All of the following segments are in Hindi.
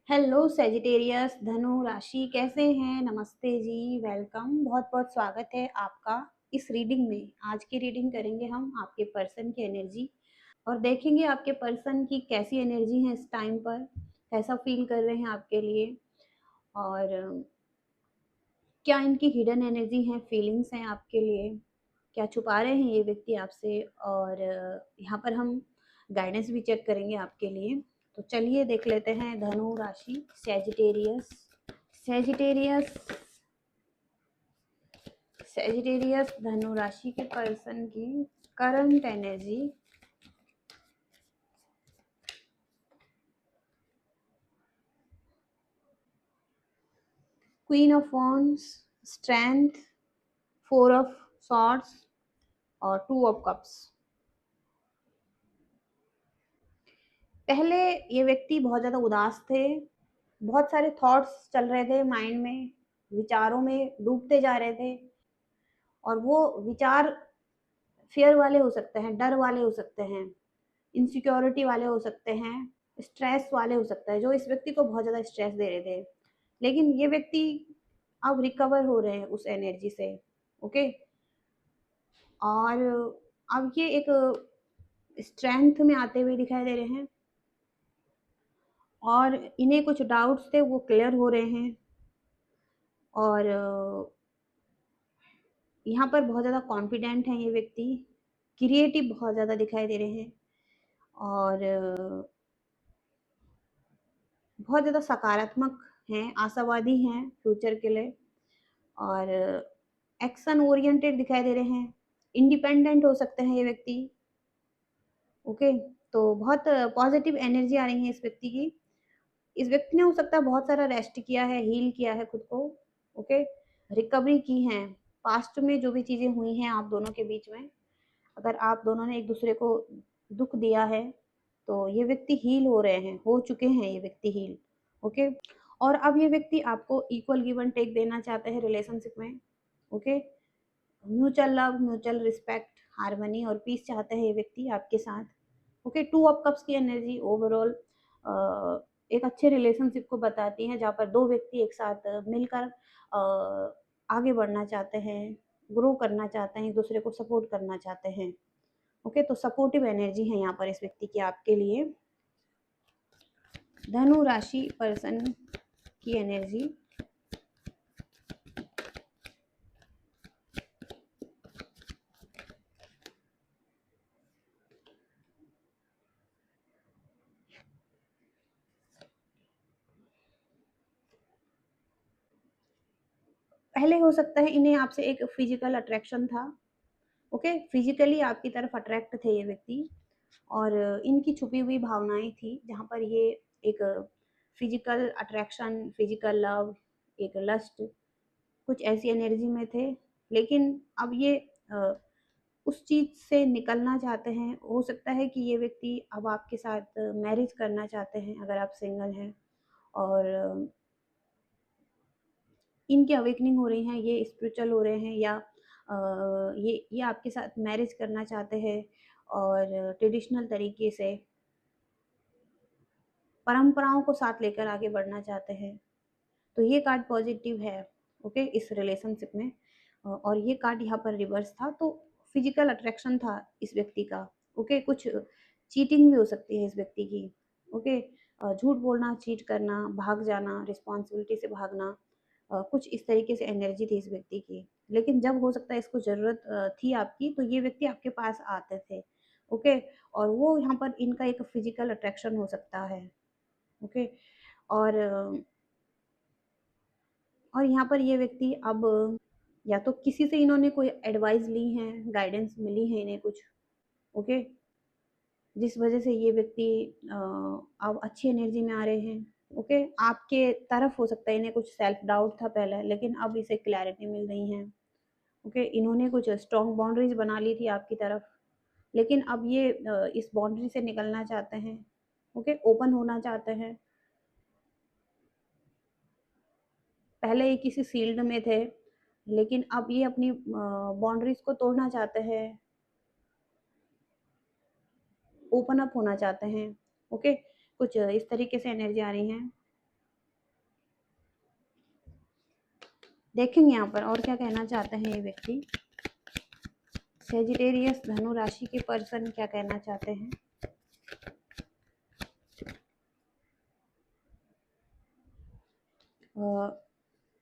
हेलो सेजिटेरियस धनु राशि कैसे हैं। नमस्ते जी, वेलकम। बहुत बहुत स्वागत है आपका इस रीडिंग में। आज की रीडिंग करेंगे हम आपके पर्सन की एनर्जी और देखेंगे आपके पर्सन की कैसी एनर्जी है इस टाइम पर, कैसा फील कर रहे हैं आपके लिए और क्या इनकी हिडन एनर्जी है, फीलिंग्स हैं आपके लिए, क्या छुपा रहे हैं ये व्यक्ति आपसे। और यहाँ पर हम गाइडेंस भी चेक करेंगे आपके लिए। तो चलिए देख लेते हैं धनु राशि सेजिटेरियस। सेजिटेरियस सेजिटेरियस धनु राशि के पर्सन की current energy. Queen of wands, strength, four of swords और टू ऑफ कप्स। पहले ये व्यक्ति बहुत ज़्यादा उदास थे, बहुत सारे थॉट्स चल रहे थे माइंड में, विचारों में डूबते जा रहे थे और वो विचार फियर वाले हो सकते हैं, डर वाले हो सकते हैं, इनसिक्योरिटी वाले हो सकते हैं, स्ट्रेस वाले हो सकते हैं, जो इस व्यक्ति को बहुत ज़्यादा स्ट्रेस दे रहे थे। लेकिन ये व्यक्ति अब रिकवर हो रहे हैं उस एनर्जी से। ओके, और अब ये एक स्ट्रेंथ में आते हुए दिखाई दे रहे हैं और इन्हें कुछ डाउट्स थे वो क्लियर हो रहे हैं। और यहाँ पर बहुत ज़्यादा कॉन्फिडेंट है ये व्यक्ति, क्रिएटिव बहुत ज़्यादा दिखाई दे रहे हैं और बहुत ज़्यादा सकारात्मक हैं, आशावादी हैं फ्यूचर के लिए और एक्शन ओरिएंटेड दिखाई दे रहे हैं। इंडिपेंडेंट हो सकते हैं ये व्यक्ति। ओके, तो बहुत पॉजिटिव एनर्जी आ रही है इस व्यक्ति की। इस व्यक्ति ने हो सकता है बहुत सारा रेस्ट किया है, हील किया है खुद को। ओके, रिकवरी की है पास्ट में जो भी चीज़ें हुई हैं आप दोनों के बीच में। अगर आप दोनों ने एक दूसरे को दुख दिया है तो ये व्यक्ति हील हो रहे हैं, हो चुके हैं ये व्यक्ति हील। ओके, और अब ये व्यक्ति आपको इक्वल गिव एंड टेक देना चाहते हैं रिलेशनशिप में। Okay, mutual love, mutual respect, harmony और पीस चाहते हैं ये व्यक्ति आपके साथ। ओके, टू ऑफ कप्स की एनर्जी ओवरऑल एक अच्छे रिलेशनशिप को बताती है, जहाँ पर दो व्यक्ति एक साथ मिलकर आगे बढ़ना चाहते हैं, ग्रो करना चाहते हैं, एक दूसरे को सपोर्ट करना चाहते हैं। ओके, तो सपोर्टिव एनर्जी है यहाँ पर इस व्यक्ति की आपके लिए। धनु राशि पर्सन की एनर्जी। पहले हो सकता है इन्हें आपसे एक फिजिकल अट्रैक्शन था। ओके, फिजिकली आपकी तरफ अट्रैक्ट थे ये व्यक्ति और इनकी छुपी हुई भावनाएं थी, जहाँ पर ये एक फिजिकल अट्रैक्शन, फिजिकल लव, एक लस्ट, कुछ ऐसी एनर्जी में थे। लेकिन अब ये उस चीज़ से निकलना चाहते हैं। हो सकता है कि ये व्यक्ति अब आपके साथ मैरिज करना चाहते हैं अगर आप सिंगल हैं और इनकी अवेकनिंग हो रही है, ये स्पिरिचुअल हो रहे हैं या ये आपके साथ मैरिज करना चाहते हैं और ट्रेडिशनल तरीके से परंपराओं को साथ लेकर आगे बढ़ना चाहते हैं। तो ये कार्ड पॉजिटिव है। ओके, इस रिलेशनशिप में और ये कार्ड यहाँ पर रिवर्स था, तो फिजिकल अट्रैक्शन था इस व्यक्ति का। ओके, कुछ चीटिंग भी हो सकती है इस व्यक्ति की। ओके, झूठ बोलना, चीट करना, भाग जाना, रिस्पॉन्सिबिलिटी से भागना, कुछ इस तरीके से एनर्जी थी इस व्यक्ति की। लेकिन जब हो सकता है इसको ज़रूरत थी आपकी, तो ये व्यक्ति आपके पास आते थे। ओके, और वो यहाँ पर इनका एक फिजिकल अट्रैक्शन हो सकता है। ओके, और यहाँ पर ये व्यक्ति अब या तो किसी से इन्होंने कोई एडवाइस ली है, गाइडेंस मिली है इन्हें कुछ। ओके, जिस वजह से ये व्यक्ति अब अच्छी एनर्जी में आ रहे हैं। ओके, आपके तरफ हो सकता है इन्हें कुछ सेल्फ डाउट था पहले, लेकिन अब इसे क्लैरिटी मिल रही है। ओके, इन्होंने कुछ स्ट्रॉन्ग बाउंड्रीज बना ली थी आपकी तरफ, लेकिन अब ये इस बाउंड्री से निकलना चाहते हैं। ओके, ओपन होना चाहते हैं। पहले ये किसी सील्ड में थे, लेकिन अब ये अपनी बाउंड्रीज को तोड़ना चाहते हैं, ओपन अप होना चाहते हैं। ओके, कुछ इस तरीके से एनर्जी आ रही है। देखेंगे यहाँ पर और क्या कहना चाहते हैं ये व्यक्ति। सेजिटेरियस धनु राशि के पर्सन क्या कहना चाहते हैं।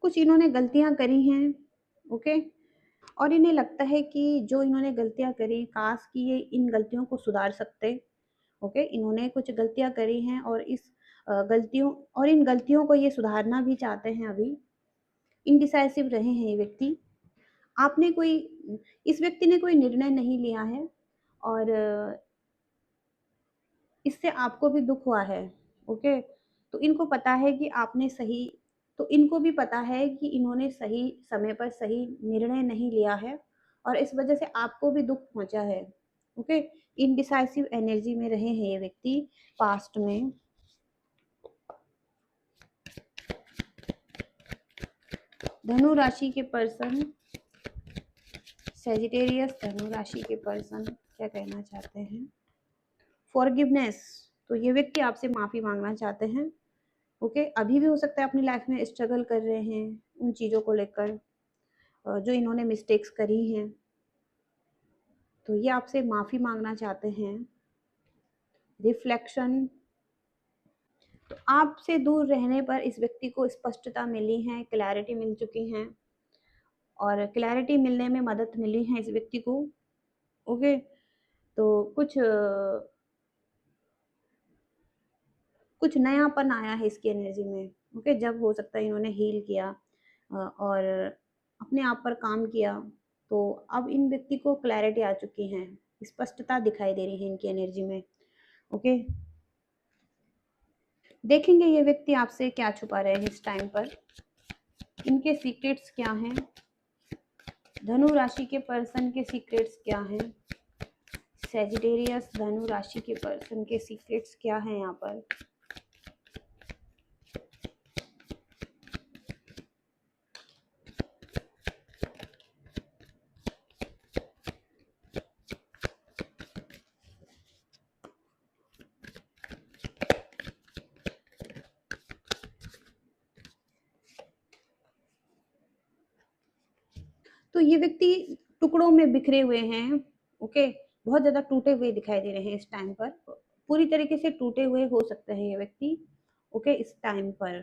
कुछ इन्होंने गलतियां करी हैं, ओके, और इन्हें लगता है कि जो इन्होंने गलतियां करी, काश कि ये इन गलतियों को सुधार सकते। ओके, इन्होंने कुछ गलतियां करी हैं और इस गलतियों और इन गलतियों को ये सुधारना भी चाहते हैं। अभी इनडिसाइसिव रहे हैं ये व्यक्ति। आपने कोई इस व्यक्ति ने कोई निर्णय नहीं लिया है और इससे आपको भी दुख हुआ है। ओके, तो इनको पता है कि आपने सही तो इनको भी पता है कि इन्होंने सही समय पर सही निर्णय नहीं लिया है और इस वजह से आपको भी दुख पहुंचा है। ओके, इनडिसाइसिव एनर्जी में रहे हैं ये व्यक्ति पास्ट में। धनु राशि के पर्सन, सेजिटेरियस धनु राशि के पर्सन क्या कहना चाहते हैं। फॉरगिवनेस, तो ये व्यक्ति आपसे माफी मांगना चाहते हैं। ओके, अभी भी हो सकता है अपनी लाइफ में स्ट्रगल कर रहे हैं उन चीज़ों को लेकर जो इन्होंने मिस्टेक्स करी हैं, तो ये आपसे माफ़ी मांगना चाहते हैं। रिफ्लेक्शन, तो आपसे दूर रहने पर इस व्यक्ति को स्पष्टता मिली है, क्लैरिटी मिल चुकी है और क्लैरिटी मिलने में मदद मिली है इस व्यक्ति को। ओके, तो कुछ नयापन आया है इसकी एनर्जी में। ओके, जब हो सकता है इन्होंने हील किया और अपने आप पर काम किया, तो अब इन व्यक्ति को क्लैरिटी आ चुकी है, स्पष्टता दिखाई दे रही है इनकी एनर्जी में। ओके, देखेंगे ये व्यक्ति आपसे क्या छुपा रहे हैं इस टाइम पर, इनके सीक्रेट्स क्या हैं। धनु राशि के पर्सन के सीक्रेट्स क्या हैं। सेजिटेरियस धनु राशि के पर्सन के सीक्रेट्स क्या हैं यहाँ पर। तो ये व्यक्ति टुकड़ों में बिखरे हुए हैं। ओके, बहुत ज्यादा टूटे हुए दिखाई दे रहे हैं इस टाइम पर, पूरी तरीके से टूटे हुए हो सकते हैं ये व्यक्ति। ओके, इस टाइम पर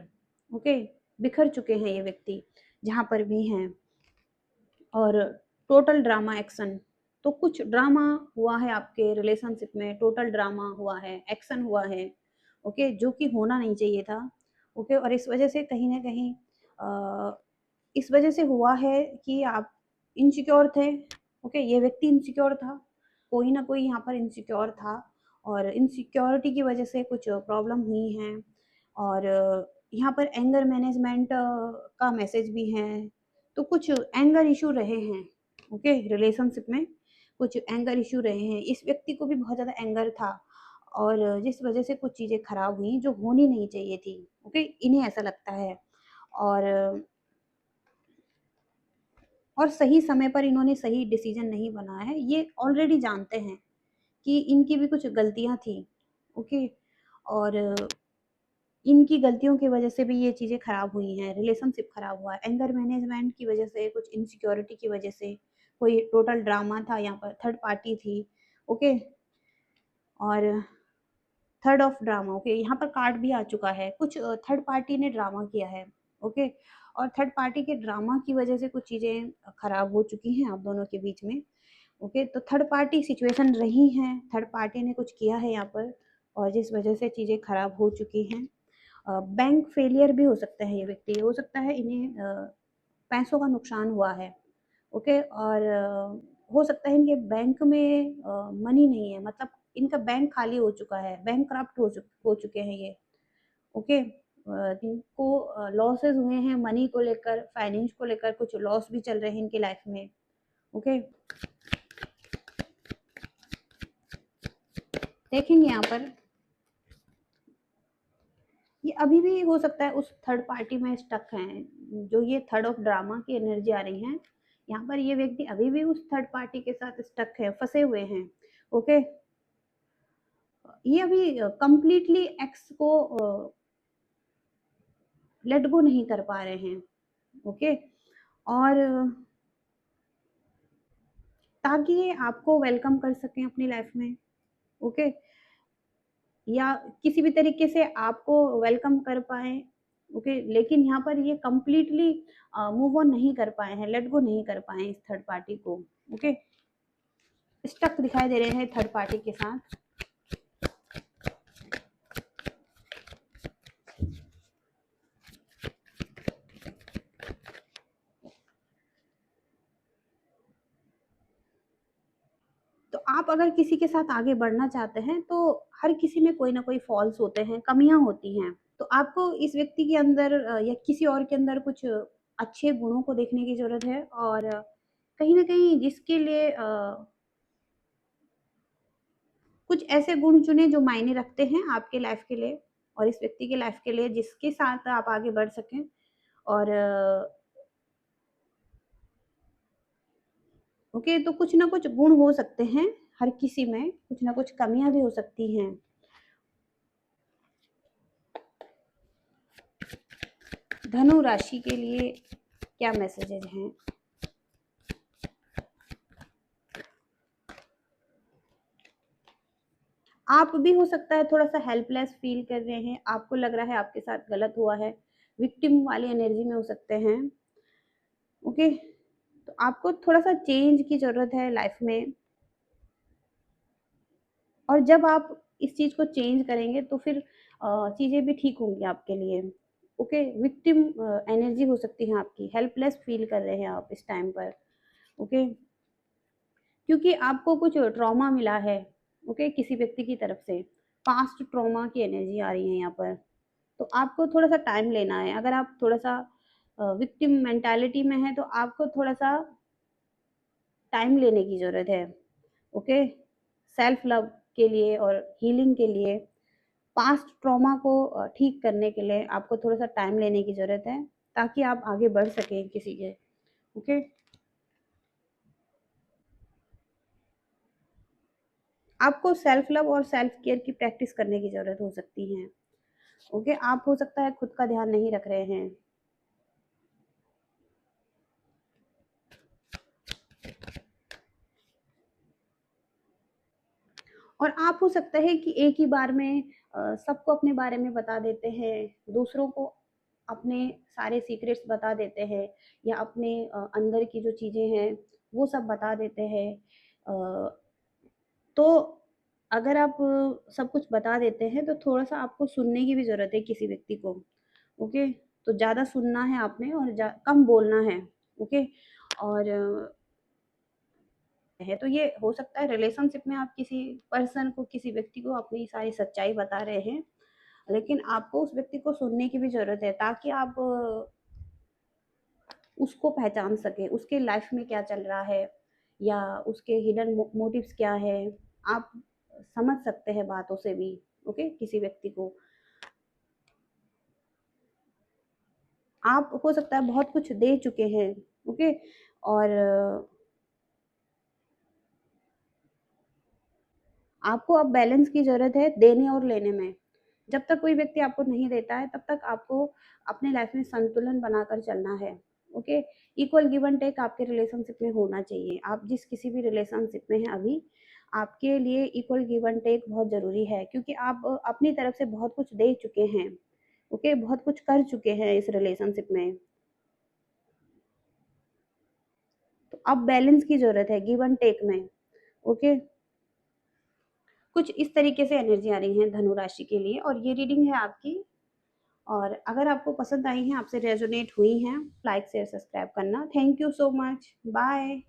ओके, बिखर चुके हैं ये व्यक्ति जहां पर भी हैं। और टोटल ड्रामा एक्शन, तो कुछ ड्रामा हुआ है आपके रिलेशनशिप में, टोटल ड्रामा हुआ है, एक्शन हुआ है। ओके, जो कि होना नहीं चाहिए था। ओके, और इस वजह से कहीं ना कहीं इस वजह से हुआ है कि आप इनसिक्योर थे। ओके, ये व्यक्ति इनसिक्योर था, कोई ना कोई यहाँ पर इनसिक्योर था और इनसिक्योरिटी की वजह से कुछ प्रॉब्लम हुई हैं। और यहाँ पर एंगर मैनेजमेंट का मैसेज भी है, तो कुछ एंगर इशू रहे हैं। ओके, रिलेशनशिप में कुछ एंगर इशू रहे हैं, इस व्यक्ति को भी बहुत ज़्यादा एंगर था और जिस वजह से कुछ चीज़ें खराब हुई जो होनी नहीं चाहिए थी। ओके, इन्हें ऐसा लगता है और सही समय पर इन्होंने सही डिसीजन नहीं बनाया है। ये ऑलरेडी जानते हैं कि इनकी भी कुछ गलतियां थी। ओके, और इनकी गलतियों की वजह से भी ये चीज़ें खराब हुई हैं, रिलेशनशिप खराब हुआ है, एंगर मैनेजमेंट की वजह से, कुछ इनसिक्योरिटी की वजह से, कोई टोटल ड्रामा था यहाँ पर, थर्ड पार्टी थी। ओके, और थर्ड ऑफ ड्रामा। ओके, यहाँ पर कार्ड भी आ चुका है, कुछ थर्ड पार्टी ने ड्रामा किया है। ओके, और थर्ड पार्टी के ड्रामा की वजह से कुछ चीज़ें खराब हो चुकी हैं आप दोनों के बीच में। ओके, तो थर्ड पार्टी सिचुएशन रही है, थर्ड पार्टी ने कुछ किया है यहाँ पर और जिस वजह से चीज़ें खराब हो चुकी हैं। बैंक फेलियर भी हो सकता है, ये व्यक्ति हो सकता है इन्हें पैसों का नुकसान हुआ है। ओके, और हो सकता है इनके बैंक में मनी नहीं है, मतलब इनका बैंक खाली हो चुका है, बैंक करप्ट हो चुके हैं ये। ओके, जिनको लॉसेस हुए हैं मनी को लेकर, फाइनेंस को लेकर कुछ लॉस भी चल रहे हैं इनकी लाइफ में। ओके, देखेंगे यहाँ पर ये अभी भी हो सकता है उस थर्ड पार्टी में स्टक हैं, जो ये थर्ड ऑफ ड्रामा की एनर्जी आ रही है यहाँ पर, ये व्यक्ति अभी भी उस थर्ड पार्टी के साथ स्टक है, फंसे हुए हैं। ओके, ये अभी कंप्लीटली एक्स को लेट गो नहीं कर पा रहे हैं। ओके, और ताकि ये आपको वेलकम कर सकें अपनी लाइफ में, ओके? या किसी भी तरीके से आपको वेलकम कर पाएँ, ओके? लेकिन यहाँ पर ये कंप्लीटली मूव ऑन नहीं कर पाए हैं, लेट गो नहीं कर पाए हैं इस थर्ड पार्टी को, ओके? स्टक दिखाई दे रहे हैं थर्ड पार्टी के साथ। तो आप अगर किसी के साथ आगे बढ़ना चाहते हैं, तो हर किसी में कोई ना कोई फॉल्स होते हैं, कमियाँ होती हैं। तो आपको इस व्यक्ति के अंदर या किसी और के अंदर कुछ अच्छे गुणों को देखने की ज़रूरत है, और कहीं न कहीं जिसके लिए कुछ ऐसे गुण चुनें जो मायने रखते हैं आपके लाइफ़ के लिए और इस व्यक्ति के लाइफ़ के लिए, जिसके साथ आप आगे बढ़ सकें। और ओके, तो कुछ ना कुछ गुण हो सकते हैं हर किसी में, कुछ ना कुछ कमियाँ भी हो सकती हैं। धनु राशि के लिए क्या मैसेजेज़ हैं? आप भी हो सकता है थोड़ा-सा हेल्पलेस फ़ील कर रहे हैं, आपको लग रहा है आपके साथ गलत हुआ है, विक्टिम वाली एनर्जी में हो सकते हैं, ओके? तो आपको थोड़ा-सा चेंज की ज़रूरत है लाइफ़ में, और जब आप इस चीज़ को चेंज करेंगे तो फिर चीज़ें भी ठीक होंगी आपके लिए, ओके? विक्टिम एनर्जी हो सकती है आपकी, हेल्पलेस फ़ील कर रहे हैं आप इस टाइम पर, ओके? क्योंकि आपको कुछ ट्रॉमा मिला है, ओके? किसी व्यक्ति की तरफ से, पास्ट ट्रॉमा की एनर्जी आ रही है यहाँ पर। तो आपको थोड़ा-सा टाइम लेना है। अगर आप थोड़ा-सा विक्टिम मेंटालिटी में हैं, तो आपको थोड़ा-सा टाइम लेने की ज़रूरत है, ओके? सेल्फ लव के लिए और हीलिंग के लिए, पास्ट ट्रॉमा को ठीक करने के लिए आपको थोड़ा-सा टाइम लेने की ज़रूरत है, ताकि आप आगे बढ़ सकें किसी के, ओके? आपको सेल्फ लव और सेल्फ केयर की प्रैक्टिस करने की ज़रूरत हो सकती है, ओके? आप हो सकता है खुद का ध्यान नहीं रख रहे हैं। और आप हो सकता है कि एक ही बार में सबको अपने बारे में बता देते हैं, दूसरों को अपने सारे सीक्रेट्स बता देते हैं, या अपने अंदर की जो चीज़ें हैं, वो सब बता देते हैं। अ, तो अगर आप सब कुछ बता देते हैं, तो थोड़ा-सा आपको सुनने की भी ज़रूरत है किसी व्यक्ति को, ओके? तो ज़्यादा सुनना है आपने और कम बोलना है, ओके? और है, तो ये हो सकता है रिलेशनशिप में आप किसी पर्सन को, किसी व्यक्ति को अपनी सारी सच्चाई बता रहे हैं, लेकिन आपको उस व्यक्ति को सुनने की भी ज़रूरत है, ताकि आप उसको पहचान सकें, उसके लाइफ में क्या चल रहा है, या उसके हिडन मोटिव्स क्या है। आप समझ सकते हैं बातों से भी, ओके? किसी व्यक्ति को आप हो सकता है बहुत कुछ दे चुके हैं, ओके? और आपको अब बैलेंस की ज़रूरत है देने और लेने में। जब तक कोई व्यक्ति आपको नहीं देता है, तब तक आपको अपने लाइफ में संतुलन बनाकर चलना है, okay? Equal give and take आपके रिलेशनशिप में होना चाहिए। आप जिस किसी भी रिलेशनशिप में हैं अभी, आपके लिए इक्वल गिव एंड टेक बहुत ज़रूरी है, क्योंकि आप अपनी तरफ से बहुत कुछ दे चुके हैं, ओके? बहुत कुछ कर चुके हैं इस रिलेशनशिप में। तो अब बैलेंस की ज़रूरत है गिव एंड टेक में, ओके? कुछ इस तरीके से एनर्जी आ रही है धनु राशि के लिए, और ये रीडिंग है आपकी। और अगर आपको पसंद आई हैं, आपसे रेजोनेट हुई हैं, लाइक शेयर सब्सक्राइब करना। Thank you so much. Bye.